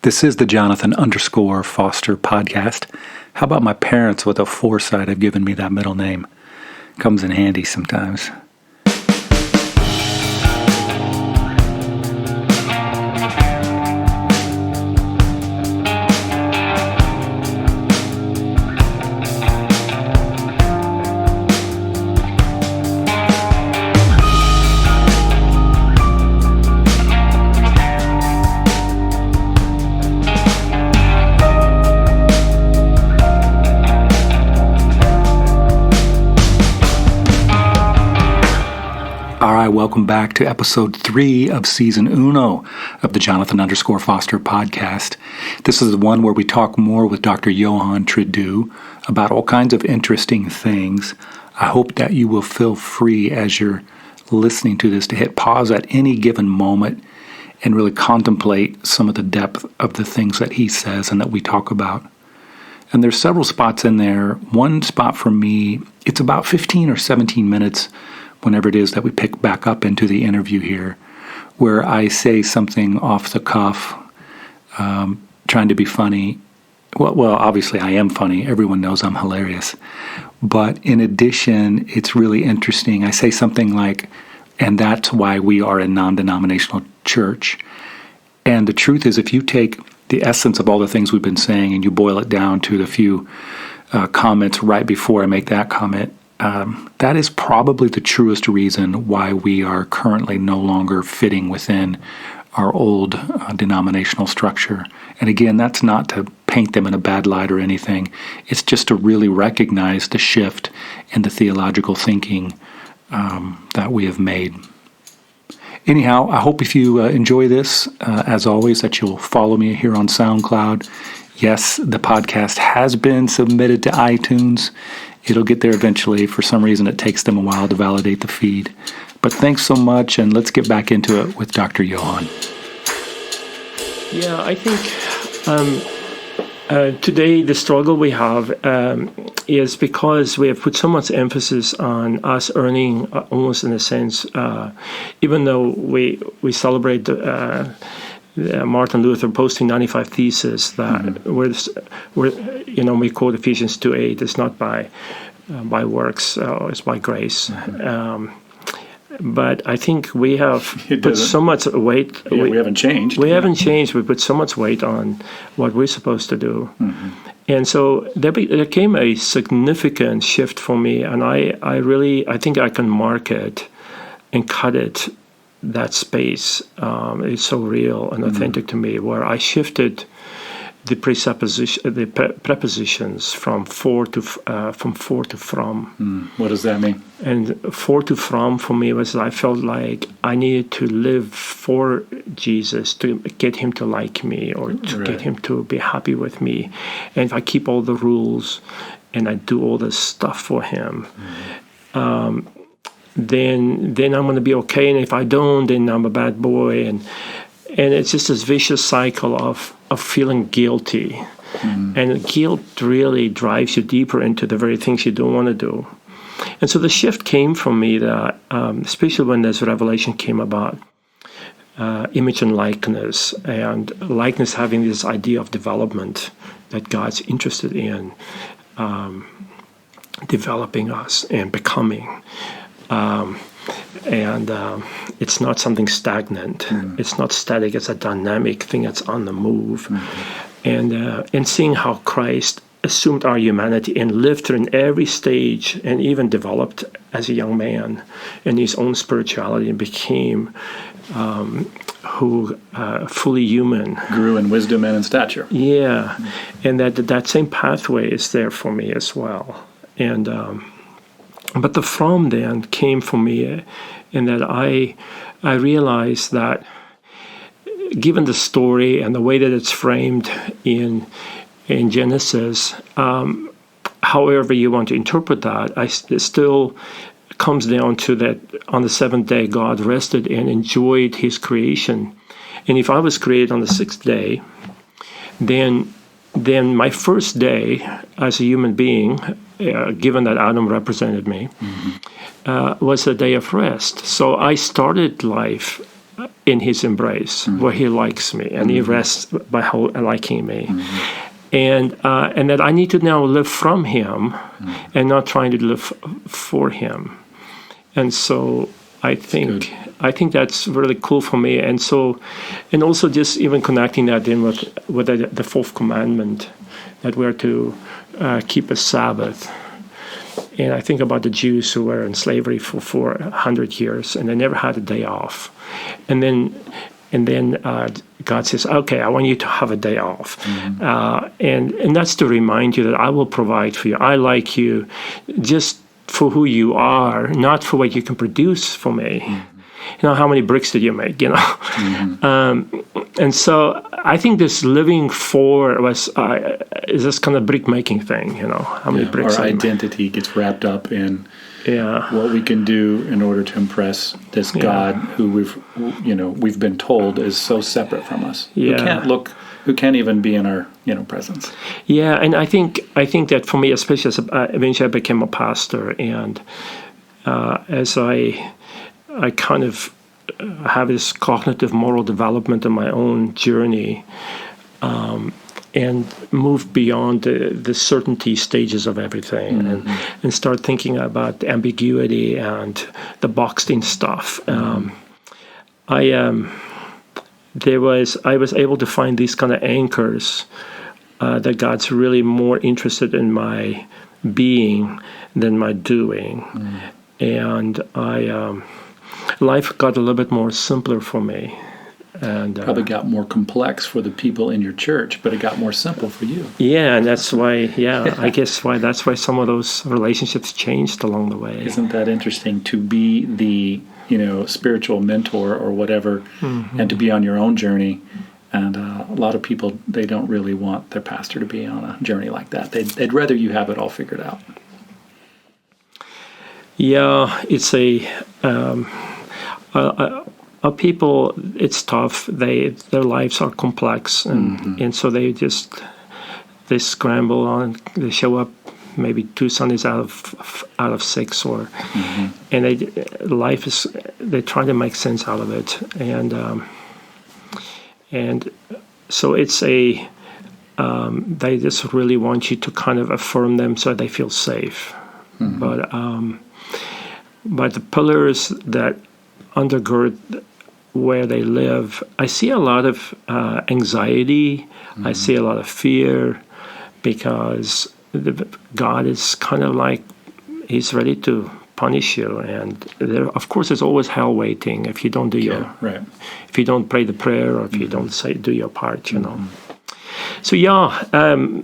This is the Jonathan_Foster podcast. How about my parents with the foresight of giving me that middle name? Comes in handy sometimes. Welcome back to episode 3 of season 1 of the Jonathan_Foster podcast. This is the one where we talk more with Dr. Johan Tredoux about all kinds of interesting things. I hope that you will feel free as you're listening to this to hit pause at any given moment and really contemplate some of the depth of the things that he says and that we talk about. And there's several spots in there. One spot for me, it's about 15 or 17 minutes whenever it is that we pick back up into the interview here, where I say something off the cuff, trying to be funny. Well, obviously I am funny. Everyone knows I'm hilarious. But in addition, it's really interesting. I say something like, and that's why we are a non-denominational church. And the truth is, if you take the essence of all the things we've been saying and you boil it down to the few comments right before I make that comment, that is probably the truest reason why we are currently no longer fitting within our old denominational structure. And again, that's not to paint them in a bad light or anything. It's just to really recognize the shift in the theological thinking that we have made. Anyhow, I hope if you enjoy this, as always, that you'll follow me here on SoundCloud. Yes, the podcast has been submitted to iTunes. It'll get there eventually. For some reason, it takes them a while to validate the feed. But thanks so much, and let's get back into it with Dr. Johan. Yeah, I think today the struggle we have is because we have put so much emphasis on us earning, almost in a sense, even though we celebrate Martin Luther posting 95 Theses that we quote Ephesians 2:8. It's not by works, it's by grace. But I think we have put so much weight. Yeah, we haven't changed. We haven't changed. We put so much weight on what we're supposed to do. Mm-hmm. And so there came a significant shift for me, and I think I can mark it and cut it. That space is so real and authentic to me, where I shifted the prepositions from for to from. What does that mean? And for to from for me was I felt like I needed to live for Jesus to get him to like me or to get him to be happy with me. And if I keep all the rules and I do all this stuff for him, then I'm going to be okay, and if I don't, then I'm a bad boy, and it's just this vicious cycle of feeling guilty, and guilt really drives you deeper into the very things you don't want to do. And so the shift came from me that, especially when this revelation came about, image and likeness having this idea of development that God's interested in developing us and becoming. It's not something stagnant. It's not static. It's a dynamic thing that's on the move. And seeing how Christ assumed our humanity and lived through in every stage and even developed as a young man in his own spirituality and became fully human. Grew in wisdom and in stature. Yeah. And that same pathway is there for me as well. And but the from then came for me in that I realized that given the story and the way that it's framed in Genesis, however you want to interpret that, it still comes down to that on the seventh day God rested and enjoyed his creation. And if I was created on the sixth day, then my first day as a human being, given that Adam represented me, was a day of rest. So I started life in his embrace, where he likes me, and he rests by liking me. And that I need to now live from him and not trying to live for him. And so I think that's really cool for me. And so, and also just even connecting that in with the fourth commandment, that we're to keep a Sabbath. And I think about the Jews who were in slavery for 400 years, and they never had a day off. And then God says, okay, I want you to have a day off. And that's to remind you that I will provide for you. I like you just for who you are, not for what you can produce for me. You know, how many bricks did you make, you know? And so I think this living for is this kind of brick-making thing, you know? How many bricks? Our identity gets wrapped up in what we can do in order to impress this God who we've been told is so separate from us. Who can't even be in our presence. Yeah, and I think that for me, especially as eventually I became a pastor, and as I kind of have this cognitive moral development in my own journey, and move beyond the certainty stages of everything, and start thinking about ambiguity and the boxed-in stuff. I was able to find these kind of anchors that God's really more interested in my being than my doing, and life got a little bit more simpler for me. And probably got more complex for the people in your church, but it got more simple for you. Yeah, and that's why. I guess that's why some of those relationships changed along the way. Isn't that interesting to be the spiritual mentor or whatever, and to be on your own journey? And a lot of people, they don't really want their pastor to be on a journey like that. They'd rather you have it all figured out. Yeah, it's people, it's tough. Their lives are complex, and so they scramble on. They show up maybe 2 Sundays out of 6, and they try to make sense out of it, and so it's they just really want you to kind of affirm them so they feel safe, but the pillars that undergird where they live, I see a lot of anxiety. I see a lot of fear, because God is kind of like He's ready to punish you, and of course there's always hell waiting if you don't do if you don't pray the prayer, or if you don't do your part, So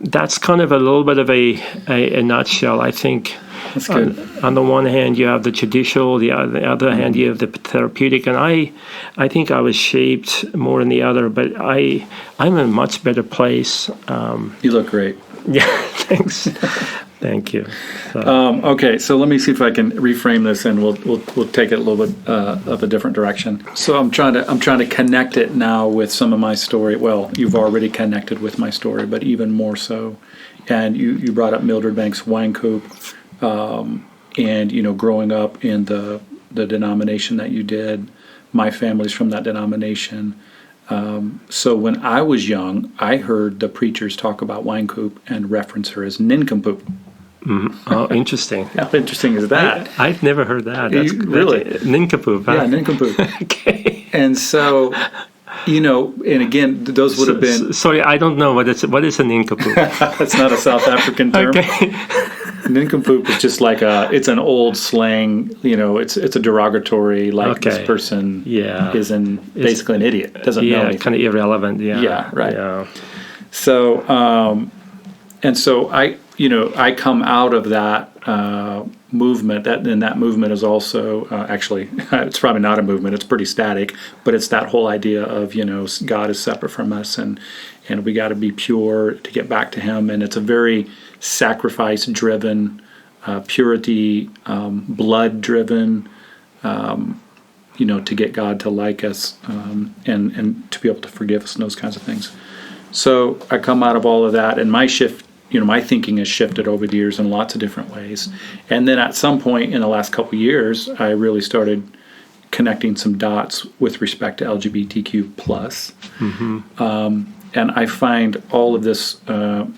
that's kind of a little bit of a nutshell, I think. That's good. On the one hand, you have the judicial, on the other hand, you have the therapeutic, and I think I was shaped more in the other, but I'm in a much better place. You look great. Yeah, thanks. Thank you. Okay, so let me see if I can reframe this, and we'll take it a little bit of a different direction. So I'm trying to connect it now with some of my story. Well, you've already connected with my story, but even more so. And you brought up Mildred Banks Wine Coop, and growing up in the denomination that you did. My family's from that denomination. So when I was young, I heard the preachers talk about Wine Coop and reference her as nincompoop. Oh, interesting. How interesting is that? I've never heard that. Really? Nincompoop. Huh? Yeah, nincompoop. Okay. And so, and again, those would have been... Sorry, I don't know what is a nincompoop. That's not a South African term. Okay. Nincompoop is just like it's an old slang, it's a derogatory, this person is basically an idiot, doesn't know anything. Kind of irrelevant, Yeah, right. Yeah. So, and so I come out of that movement, and that movement is also, actually, it's probably not a movement, it's pretty static, but it's that whole idea of, God is separate from us, and we got to be pure to get back to Him, and it's a very sacrifice-driven, purity, blood-driven, to get God to like us, and to be able to forgive us and those kinds of things. So I come out of all of that, and my shift, my thinking has shifted over the years in lots of different ways. And then at some point in the last couple of years, I really started connecting some dots with respect to LGBTQ plus. And I find all of this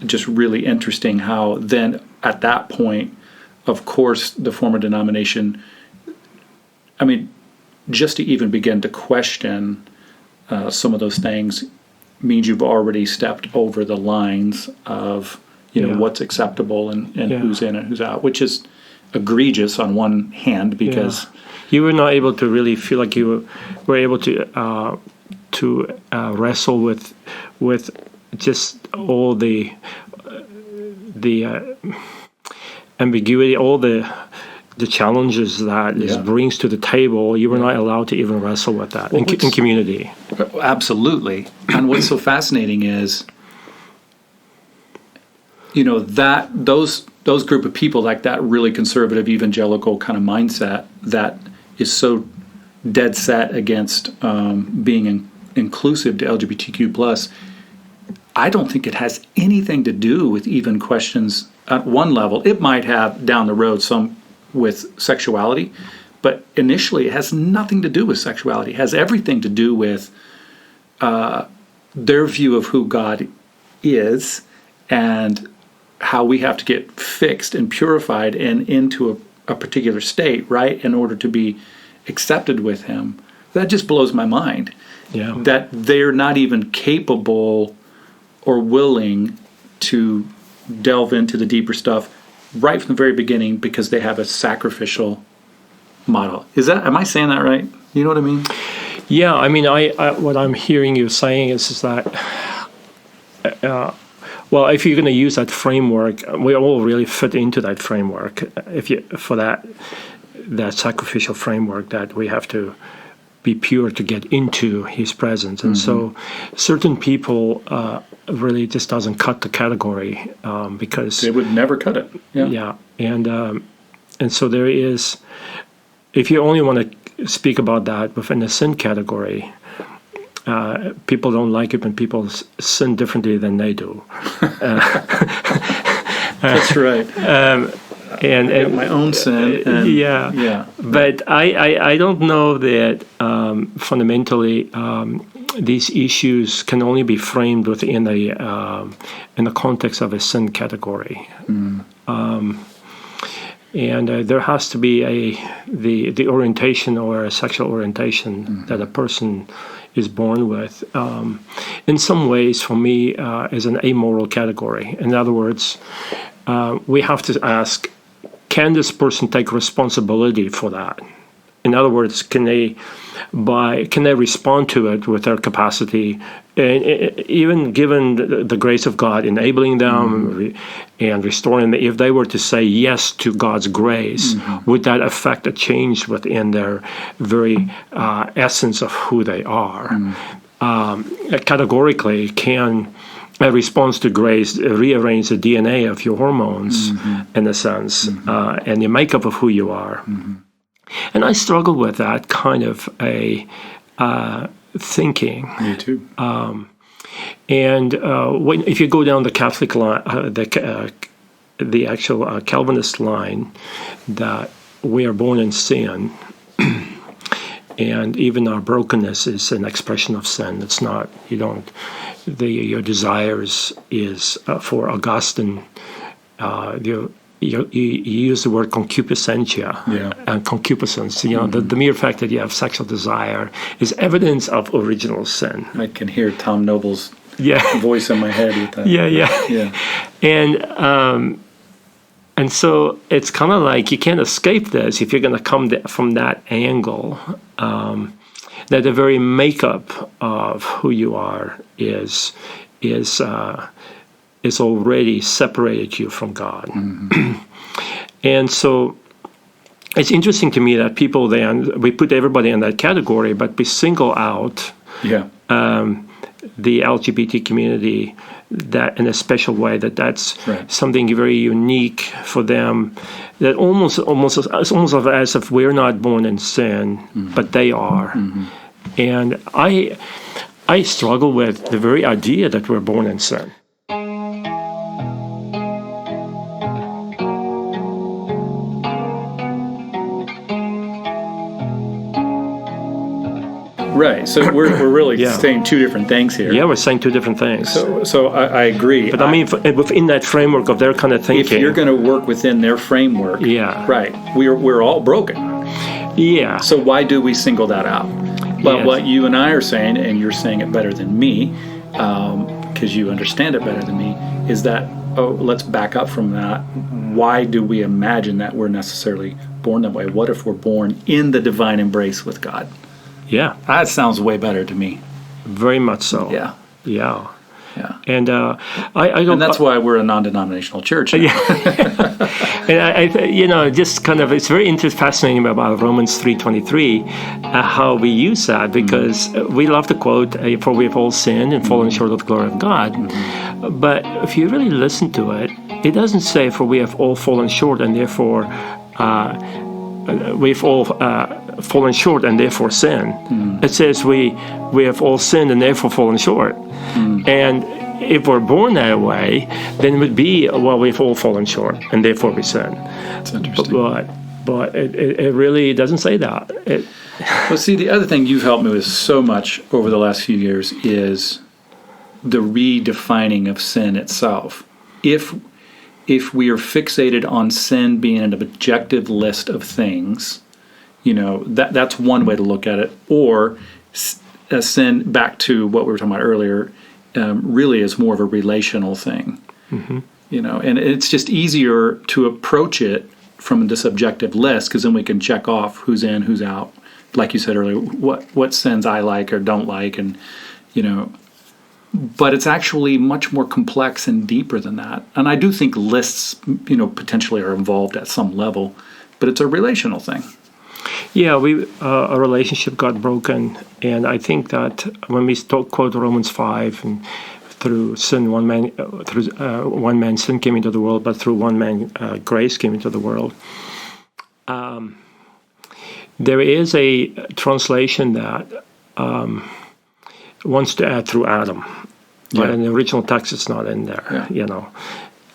just really interesting, how then at that point, of course, the former denomination, I mean, just to even begin to question some of those things means you've already stepped over the lines of, what's acceptable and who's in and who's out, which is egregious on one hand, because you were not able to really feel like you were able to wrestle with just all the ambiguity, all the challenges that this brings to the table. You were not allowed to even wrestle with that in community. Absolutely. And what's so fascinating is, that those group of people, like that really conservative evangelical kind of mindset that is so dead set against being inclusive to LGBTQ plus, I don't think it has anything to do with even questions at one level. It might have down the road some with sexuality, but initially it has nothing to do with sexuality. It has everything to do with their view of who God is and how we have to get fixed and purified and into a particular state, right, in order to be accepted with Him. That just blows my mind. Yeah. That they're not even capable or willing to delve into the deeper stuff right from the very beginning because they have a sacrificial model. Am I saying that right? You know what I mean? Yeah, I mean, I what I'm hearing you saying is that, well, if you're going to use that framework, we all really fit into that framework. For that sacrificial framework, that we have to be pure to get into His presence, and so certain people really just doesn't cut the category because they would never cut it. Yeah, and so there is. If you only want to speak about that within the sin category, people don't like it when people sin differently than they do. That's right. And my own sin. And, But I don't know that fundamentally these issues can only be framed within in the context of a sin category. And there has to be the orientation or a sexual orientation that a person is born with. In some ways, for me, is an amoral category. In other words, we have to ask, can this person take responsibility for that? In other words, can they respond to it with their capacity, and even given the grace of God enabling them and restoring them? If they were to say yes to God's grace, would that affect a change within their very essence of who they are? Categorically, can a response to grace rearrange the DNA of your hormones, in a sense, and the makeup of who you are? And I struggle with that kind of a thinking. Me too. And if you go down the Catholic line, the actual Calvinist line, that we are born in sin, and even our brokenness is an expression of sin. It's not. Your desires is for Augustine. You use the word concupiscentia and concupiscence. The mere fact that you have sexual desire is evidence of original sin. I can hear Tom Noble's voice in my head with that. Yeah. And so it's kind of like you can't escape this if you're going to come from that angle. That the very makeup of who you are is already separated you from God. And so it's interesting to me that people then, we put everybody in that category, but we single out the LGBT community that in a special way, that's something very unique for them, that almost as if we're not born in sin, but they are. And I struggle with the very idea that we're born in sin. Right. So we're really saying two different things here. Yeah, we're saying two different things. So I agree. But I mean, within that framework of their kind of thinking, if you're going to work within their framework, right, we're all broken. Yeah. So why do we single that out? But what you and I are saying, and you're saying it better than me, because you understand it better than me, is that, let's back up from that. Why do we imagine that we're necessarily born that way? What if we're born in the divine embrace with God? Yeah. That sounds way better to me. Very much so. Yeah. Yeah. Yeah. And and that's why we're a non-denominational church. Yeah. And just kind of, it's very fascinating about Romans 3:23, how we use that, because we love to quote, "For we have all sinned and fallen short of the glory of God." Mm-hmm. But if you really listen to it, it doesn't say, "For we have all fallen short and therefore we've all fallen short and therefore sin." It says we have all sinned and therefore fallen short. And if we're born that way, then it would be, well, we've all fallen short and therefore we sin. That's interesting. But it really doesn't say that. Well, see, the other thing you've helped me with so much over the last few years is the redefining of sin itself. If we are fixated on sin being an objective list of things, that's one way to look at it. Or sin, back to what we were talking about earlier, really is more of a relational thing. Mm-hmm. And it's just easier to approach it from this objective list, because then we can check off who's in, who's out. Like you said earlier, what sins I like or don't like, and but it's actually much more complex and deeper than that. And I do think lists, potentially are involved at some level, but it's a relational thing. Yeah, our relationship got broken, and I think that when we quote Romans 5, and through sin, one man sin came into the world, but through one man grace came into the world. There is a translation that wants to add through Adam, but in the original text it's not in there.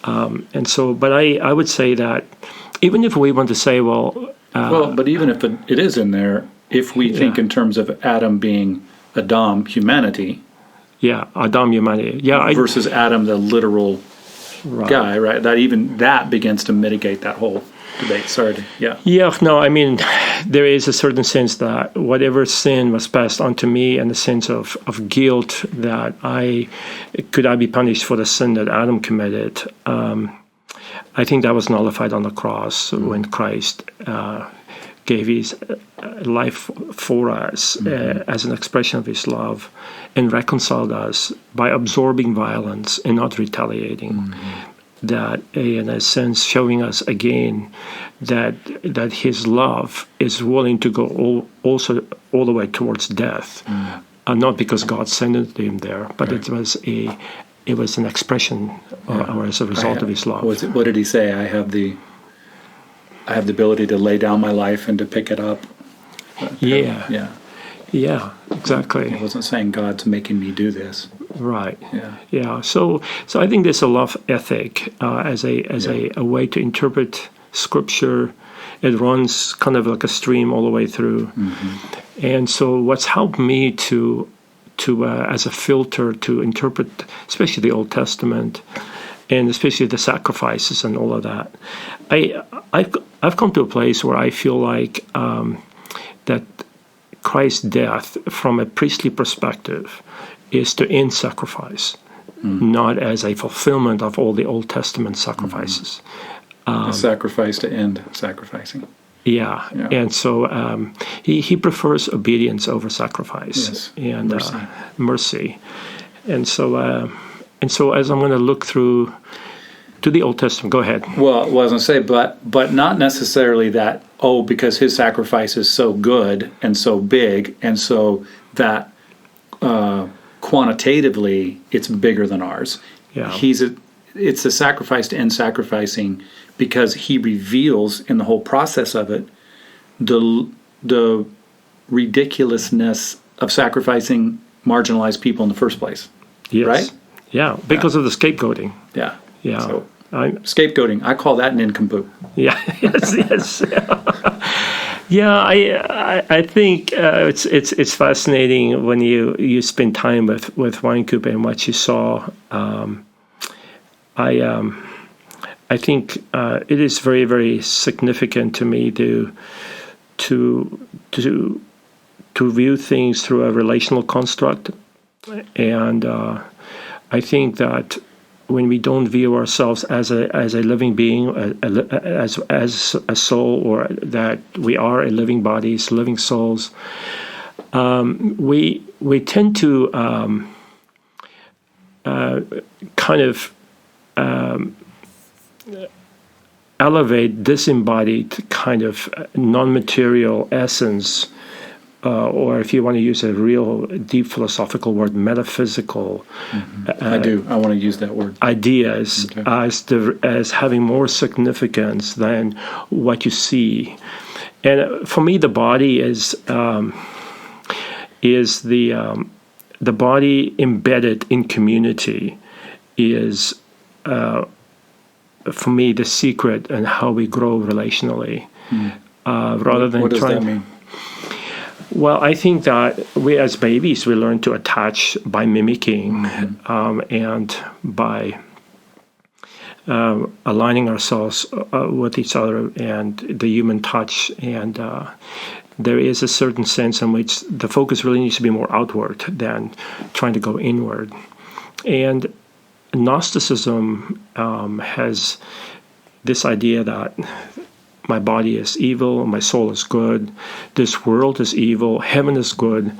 And so, but I would say that even if we want to say, but even if it is in there, if we think in terms of Adam being Adam, humanity. Yeah, Adam, humanity. Yeah, versus Adam, the literal guy, right? That begins to mitigate that whole debate. Yeah, no, I mean, there is a certain sense that whatever sin was passed on to me, and the sense of guilt that I be punished for the sin that Adam committed, I think that was nullified on the cross when Christ gave his life for us as an expression of his love, and reconciled us by absorbing violence and not retaliating. That, in a sense, showing us again that his love is willing to go all the way towards death, not because God sent him there, but it was an expression or as a result of his love. What did he say? I have the ability to lay down my life and to pick it up. Yeah, exactly. He wasn't saying God's making me do this. Right. Yeah. So I think there's a love ethic as a way to interpret Scripture. It runs kind of like a stream all the way through. And so what's helped me to as a filter to interpret, especially the Old Testament, and especially the sacrifices and all of that, I've come to a place where I feel like that Christ's death, from a priestly perspective, is to end sacrifice, not as a fulfillment of all the Old Testament sacrifices. A sacrifice to end sacrificing. Yeah. And so he prefers obedience over sacrifice and mercy. And so as I'm going to look through to the Old Testament, go ahead. Well, I was going to say, but not necessarily that, because his sacrifice is so good and so big, and so that quantitatively it's bigger than ours. Yeah. It's a sacrifice to end sacrificing, because he reveals in the whole process of it the ridiculousness of sacrificing marginalized people in the first place. Yes. Right? Yeah, because of the scapegoating. Yeah. So scapegoating, I call that an nincompoop. Yeah, yes. Yeah, I think it's fascinating when you spend time with Wynkoop and what you saw. I think it is very, very significant to me to view things through a relational construct, and I think that when we don't view ourselves as a living being, as a soul, or that we are a living bodies, living souls, we tend to kind of elevate disembodied kind of non-material essence, or if you want to use a real deep philosophical word, metaphysical. I want to use that word. Ideas as having more significance than what you see. And for me, the body is the body embedded in community is. For me, the secret and how we grow relationally, rather than what does trying. That mean? Well, I think that we, as babies, we learn to attach by mimicking, and by aligning ourselves with each other and the human touch. And there is a certain sense in which the focus really needs to be more outward than trying to go inward. And Gnosticism has this idea that my body is evil, my soul is good, this world is evil, heaven is good.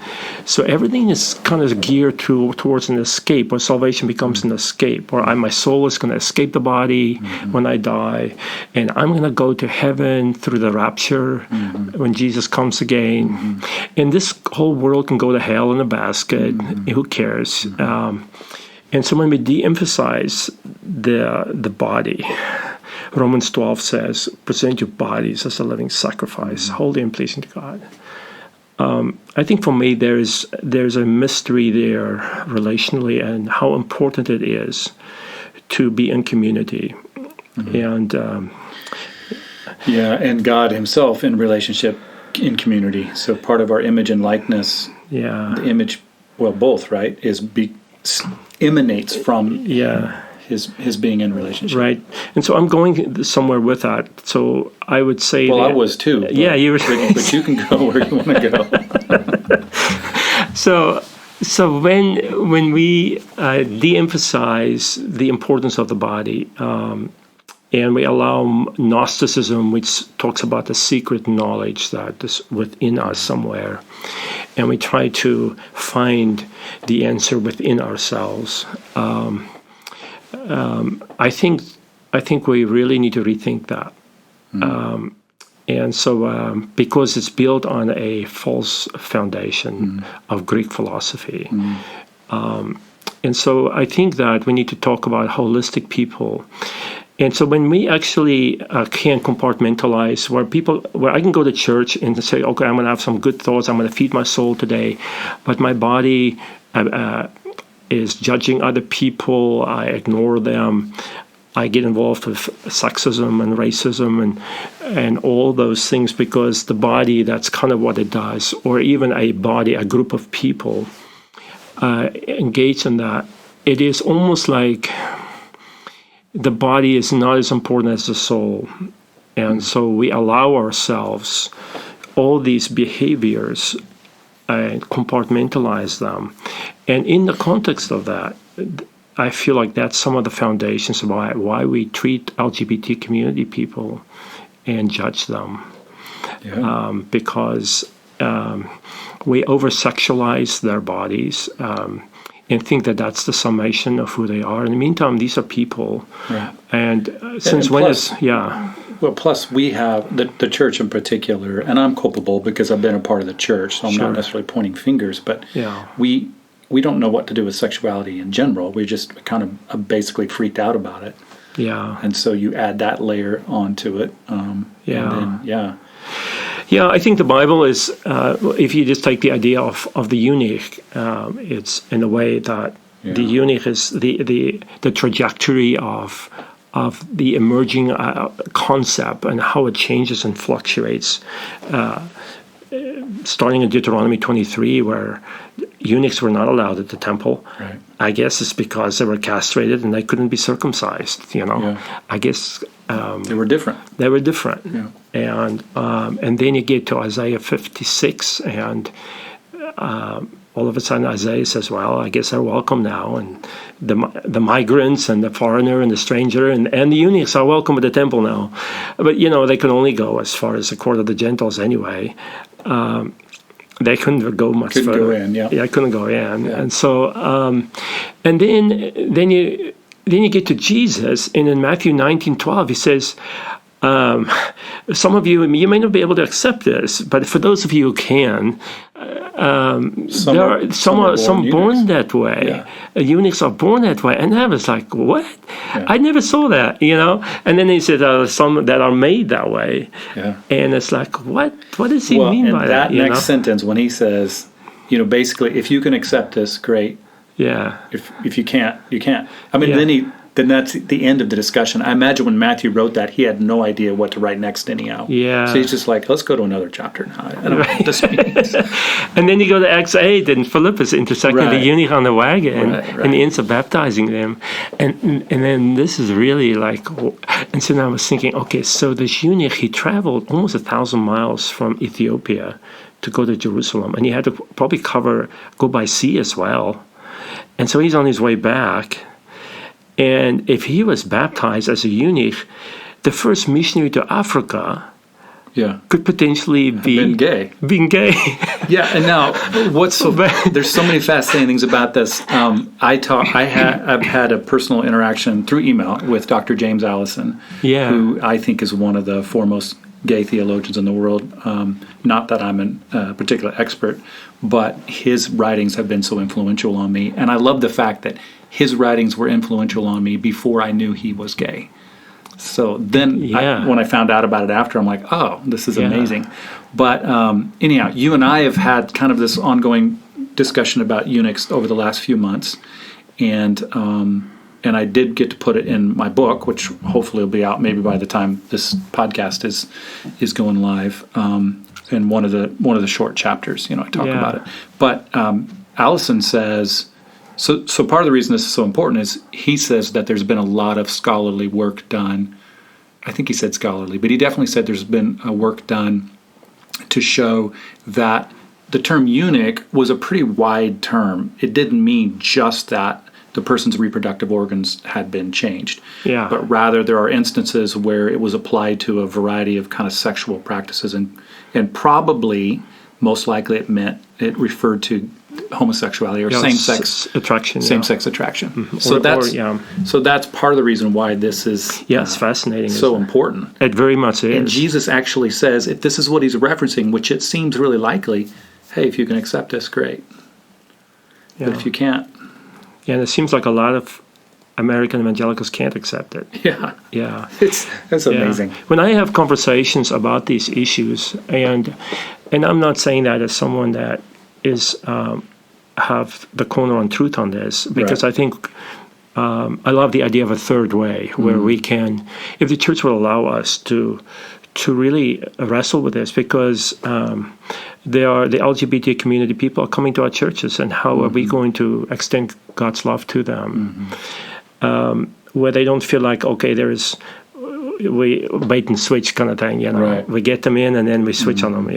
So everything is kind of geared towards an escape, where salvation becomes an escape, or my soul is going to escape the body when I die, and I'm going to go to heaven through the rapture when Jesus comes again. And this whole world can go to hell in a basket. Who cares? And so when we de-emphasize the body, Romans 12 says, present your bodies as a living sacrifice, holy and pleasing to God. I think for me there's a mystery there relationally, and how important it is to be in community. And and God himself in relationship in community. So part of our image and likeness, the image, well, both, right, emanates from his being in relationship. Right. And so I'm going somewhere with that. So I would say I was too. But, you were. But you can go where you want to go. So when we de-emphasize the importance of the body, and we allow Gnosticism, which talks about the secret knowledge that is within us somewhere, and we try to find the answer within ourselves, I think we really need to rethink that. And so because it's built on a false foundation of Greek philosophy. And so I think that we need to talk about holistic people. And so when we actually can compartmentalize, where I can go to church and say, okay, I'm going to have some good thoughts, I'm going to feed my soul today, but my body is judging other people, I ignore them, I get involved with sexism and racism and all those things, because the body, that's kind of what it does. Or even a group of people engage in that. It is almost like the body is not as important as the soul. And so we allow ourselves all these behaviors and compartmentalize them. And in the context of that, I feel like that's some of the foundations of why we treat LGBT community people and judge them. Because we over-sexualize their bodies and think that that's the summation of who they are. In the meantime, these are people. Right. And since when is... Well, plus we have the church in particular, and I'm culpable because I've been a part of the church, so I'm not necessarily pointing fingers, but we don't know what to do with sexuality in general. We just kind of basically freaked out about it. Yeah. And so you add that layer onto it. And then, Yeah, I think the Bible is, if you just take the idea of the eunuch, it's in a way that the eunuch is the trajectory of the emerging concept and how it changes and fluctuates. Starting in Deuteronomy 23, where eunuchs were not allowed at the temple. Right. I guess it's because they were castrated and they couldn't be circumcised. I guess they were different. They were different. Yeah. And then you get to Isaiah 56, and all of a sudden Isaiah says, well, I guess they're welcome now, and the migrants and the foreigner and the stranger and the eunuchs are welcome at the temple now. But they can only go as far as the court of the Gentiles anyway. They couldn't go much further. Couldn't go in, yeah. Couldn't go in. Yeah. And so, and then you get to Jesus, and in Matthew 19:12, he says, some of you may not be able to accept this, but for those of you who can, some are born that way. Yeah. Eunuchs are born that way. And I was like, what? Yeah. I never saw that, And then he said, some that are made that way. Yeah. And it's like, what does he mean by that? That next sentence, when he says, basically, if you can accept this, great. Yeah. If you can't, you can't. I mean, then that's the end of the discussion. I imagine when Matthew wrote that, he had no idea what to write next anyhow. Yeah. So he's just like, let's go to another chapter now. I don't know what this means. And then you go to Acts 8, and Philip is intersecting the eunuch on the wagon, and he ends up baptizing them. And then this is really like, and so now I was thinking, okay, so this eunuch, he traveled almost 1,000 miles from Ethiopia to go to Jerusalem, and he had to probably go by sea as well. And so he's on his way back. And if he was baptized as a eunuch, the first missionary to Africa could potentially be being gay. Yeah, and now there's so many fascinating things about this. I've had a personal interaction through email with Dr. James Allison, who I think is one of the foremost gay theologians in the world. Not that I'm a particular expert, but his writings have been so influential on me. And I love the fact that his writings were influential on me before I knew he was gay. So then when I found out about it after, I'm like, oh, this is amazing. But anyhow, you and I have had kind of this ongoing discussion about eunuchs over the last few months. And I did get to put it in my book, which hopefully will be out maybe by the time this podcast is going live. In one of the short chapters, I talk about it. But Allison says, so part of the reason this is so important is he says that there's been a lot of scholarly work done. I think he said scholarly, but he definitely said there's been a work done to show that the term eunuch was a pretty wide term. It didn't mean just that the person's reproductive organs had been changed. Yeah. But rather there are instances where it was applied to a variety of kind of sexual practices, and probably, most likely it referred to homosexuality or same-sex attraction. Same-sex attraction. Mm-hmm. So that's part of the reason why this is it's fascinating. So important. It very much is. And Jesus actually says, if this is what he's referencing, which it seems really likely, hey, if you can accept this, great. But if you can't. Yeah, and it seems like a lot of American evangelicals can't accept it. Yeah. That's amazing. When I have conversations about these issues, and I'm not saying that as someone that is have the corner on truth on this, because I think I love the idea of a third way where we can, if the church will allow us to really wrestle with this, because the LGBT community, people are coming to our churches, and how are we going to extend God's love to them? Where they don't feel like, okay, there's we bait and switch kind of thing, we get them in and then we switch on them,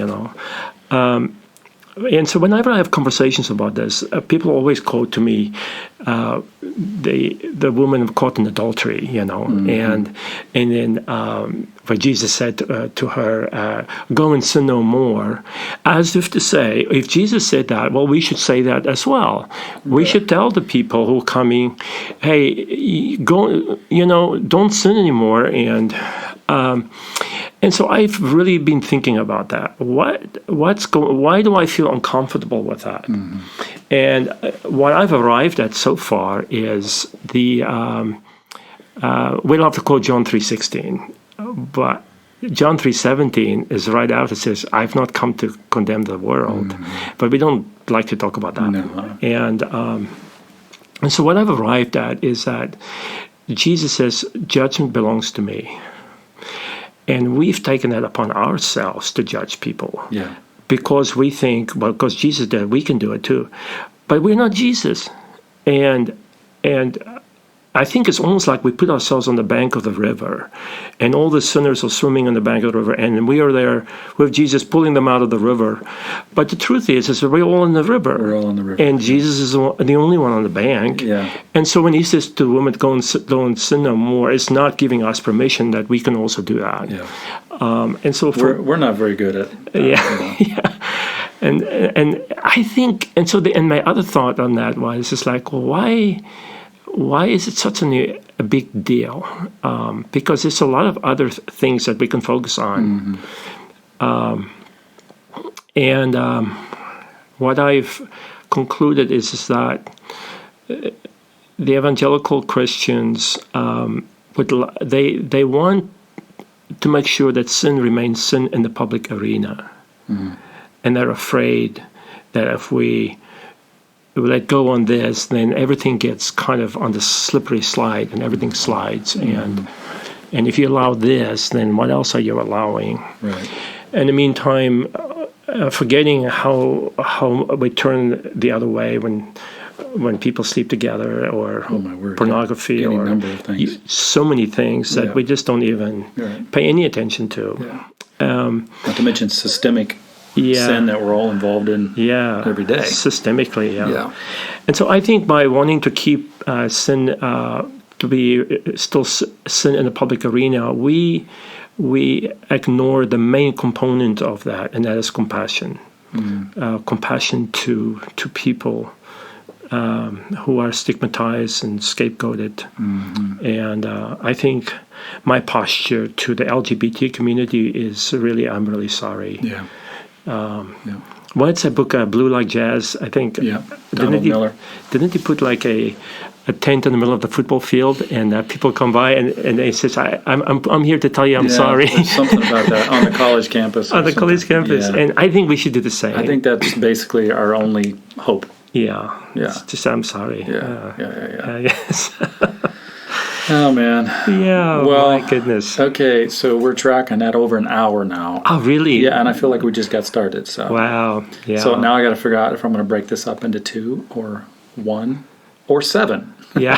and so whenever I have conversations about this, people always quote to me the woman caught in adultery, and then where Jesus said to her, "Go and sin no more," as if to say, if Jesus said that, well, we should say that as well. We should tell the people who are coming, "Hey, go, don't sin anymore," and so I've really been thinking about that. Why do I feel uncomfortable with that? And what I've arrived at so far is we don't have to quote John 3:16, but John 3:17 is right out. It says, "I've not come to condemn the world," but we don't like to talk about that. No. And so what I've arrived at is that Jesus says, judgment belongs to me. And we've taken that upon ourselves to judge people. Yeah. Because we think, well, because Jesus did, we can do it too. But we're not Jesus. And I think it's almost like we put ourselves on the bank of the river, and all the sinners are swimming on the bank of the river, and we are there with Jesus pulling them out of the river. But the truth is that we're all in the river. We're all in the river. And Jesus is the only one on the bank. Yeah. And so when he says to the woman, go and don't sin no more, it's not giving us permission that we can also do that. Yeah. And so We're not very good at that. Yeah. Yeah. And I think, and so and my other thought on that was just like, well, why is it such a big deal? Because there's a lot of other things that we can focus on. Mm-hmm. What I've concluded is that the evangelical Christians they want to make sure that sin remains sin in the public arena, and they're afraid that if we let go on this, then everything gets kind of on the slippery slide, and everything slides. And if you allow this, then what else are you allowing? Right. In the meantime, forgetting how we turn the other way when people sleep together, or pornography, or number of things. So many things that we just don't even pay any attention to. Yeah. Not to mention systemic sin that we're all involved in every day. Systemically, yeah. And so I think by wanting to keep sin to be still sin in the public arena, we ignore the main component of that, and that is compassion. Compassion to people who are stigmatized and scapegoated. Mm-hmm. And I think my posture to the LGBT community is really, I'm really sorry. Yeah. What's that book, Blue Like Jazz? I think. Yeah. Donald Miller. Didn't he put like a tent in the middle of the football field, and people come by and they says, "I'm here to tell you I'm sorry." There's something about that on the college campus. On the college campus, and I think we should do the same. I think that's basically our only hope. Yeah. It's just I'm sorry. Yes. Oh, man. Yeah, well, my goodness. Okay, so we're tracking at over an hour now. Oh, really? Yeah, and I feel like we just got started. So. Wow, yeah. So now I got to figure out if I'm going to break this up into 2 or 1 or 7. Yeah.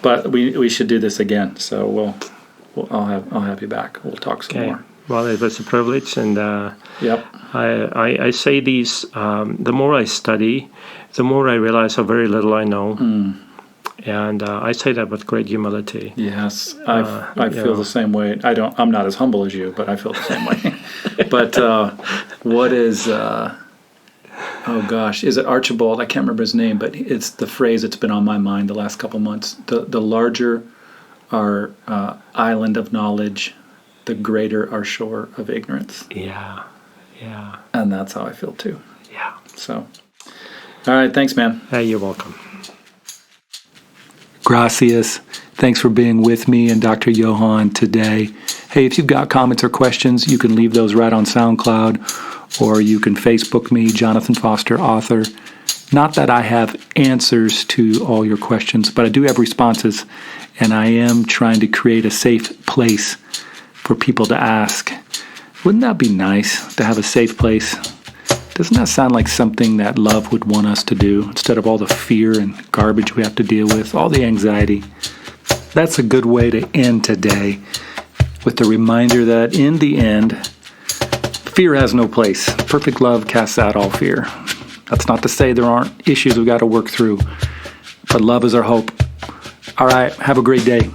But we should do this again. So I'll have you back. We'll talk some more. Well, it was a privilege, and I say these. The more I study, the more I realize how very little I know. And I say that with great humility. Yes, I feel the same way. I'm not as humble as you, but I feel the same way. But what is? Oh gosh, is it Archibald? I can't remember his name, but it's the phrase that's been on my mind the last couple months. The larger our island of knowledge, the greater our shore of ignorance. Yeah. And that's how I feel too. Yeah. So, all right, thanks, man. Hey, you're welcome. Gracias. Thanks for being with me and Dr. Johan today. Hey, if you've got comments or questions, you can leave those right on SoundCloud, or you can Facebook me, Jonathan Foster, author. Not that I have answers to all your questions, but I do have responses, and I am trying to create a safe place for people to ask. Wouldn't that be nice to have a safe place? Doesn't that sound like something that love would want us to do, instead of all the fear and garbage we have to deal with, all the anxiety? That's a good way to end today, with the reminder that in the end, fear has no place. Perfect love casts out all fear. That's not to say there aren't issues we've got to work through, but love is our hope. All right, have a great day.